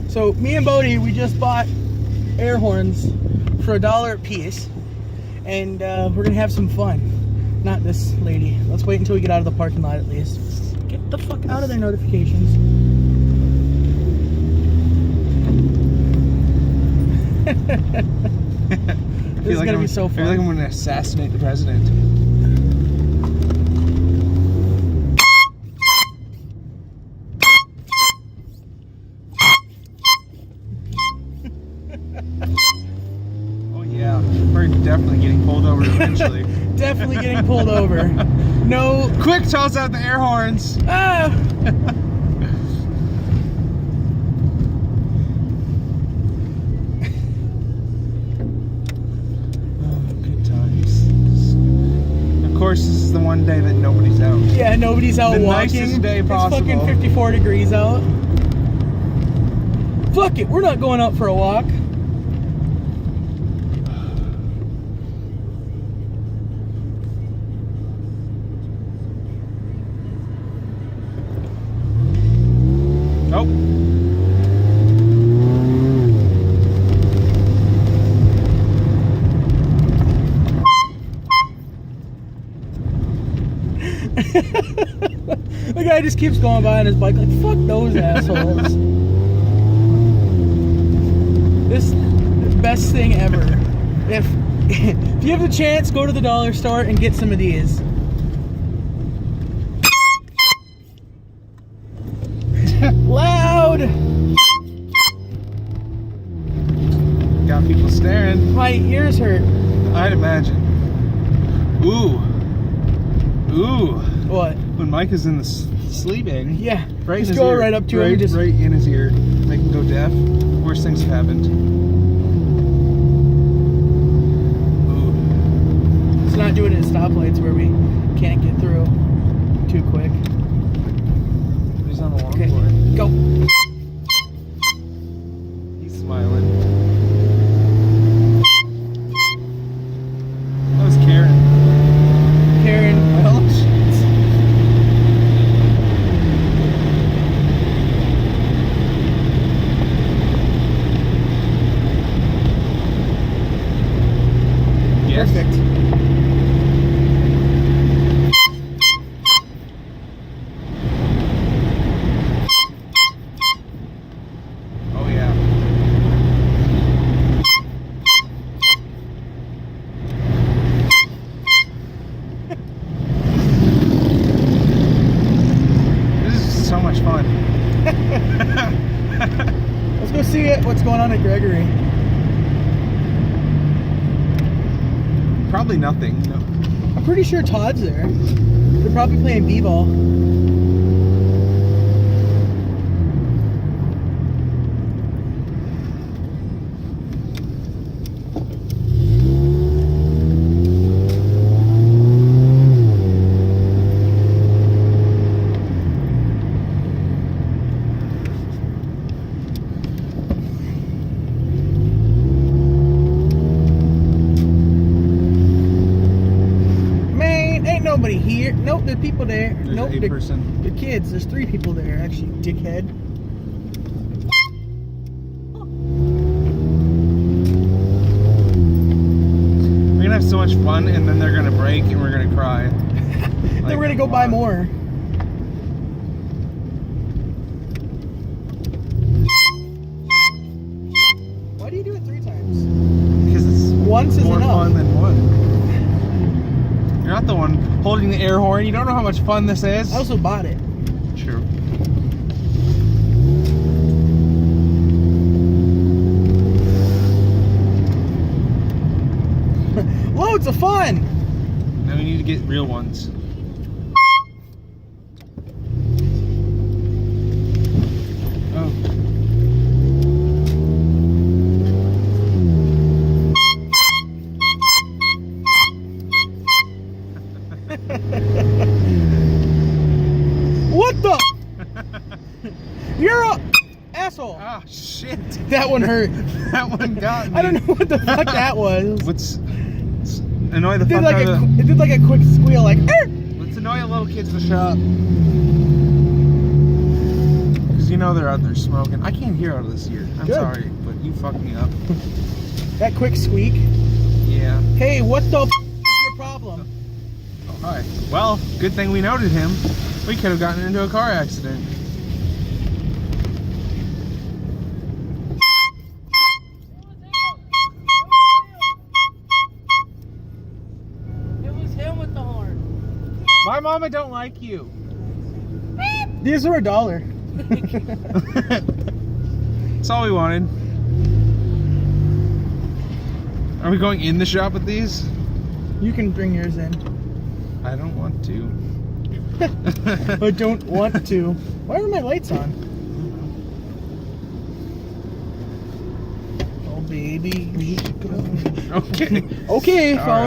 So me and Bodie, we just bought air horns for $1 a piece, and we're gonna have some fun. Not this lady. Let's wait until we get out of the parking lot at least. Get the fuck out of their notifications. This is gonna be so fun. I feel like I'm gonna assassinate the president. Oh yeah, we're definitely getting pulled over eventually. Definitely getting pulled over. No. Quick, toss out the air horns. Ah. Of course, this is the one day that nobody's out. Yeah, nobody's out the walking. Nicest day possible. It's fucking 54 degrees out. Fuck it, we're not going out for a walk. Oh. The guy just keeps going by on his bike like, fuck those assholes. This is the best thing ever. If you have the chance, go to the dollar store and get some of these. Loud! Got people staring. My ears hurt. I'd imagine. Ooh. Ooh. What? When Mike is in the sleeping. Yeah. Right Just in his go ear. right up to him. Just right in his ear. Make him go deaf. Worst things have happened. Ooh. It's not doing it at stoplights where we can't get through too quick. He's on a long Okay, board. go. He's smiling. That was Karen. Karen. Well, yes. Perfect. Oh yeah. This is so much fun. Let's go see what's going on at Gregory. Probably nothing. No. I'm pretty sure Todd's there. They're probably playing b-ball. Nobody here. Nope, there's people there. There's nope, a person. They're kids. There's 3 people there, actually, dickhead. We're gonna have so much fun, and then they're gonna break, and we're gonna cry. Then we're gonna go buy more. Why do you do it 3 times? Because it's Once is more enough. fun than one. You're not the one holding the air horn. You don't know how much fun this is. I also bought it. True. Loads of fun. Now we need to get real ones. Oh. What the? You're a asshole. Ah, shit. That one hurt. That one got me. I don't know what the fuck that was. Let's annoy the It did fuck like out of it did like a quick squeal, like. "Er!" Let's annoy the little kids in the shop. Because you know they're out there smoking. I can't hear out of this ear. I'm Good. sorry, but you fucked me up. That quick squeak. Yeah. Hey, what the is your problem? Oh, hi. Well, good thing we noted him. We could have gotten into a car accident. It was him with the horn. My mama don't like you. These are $1. That's all we wanted. Are we going in the shop with these? You can bring yours in. I don't want to. I don't want to. Why are my lights on? Oh, baby. Okay. Okay, All follow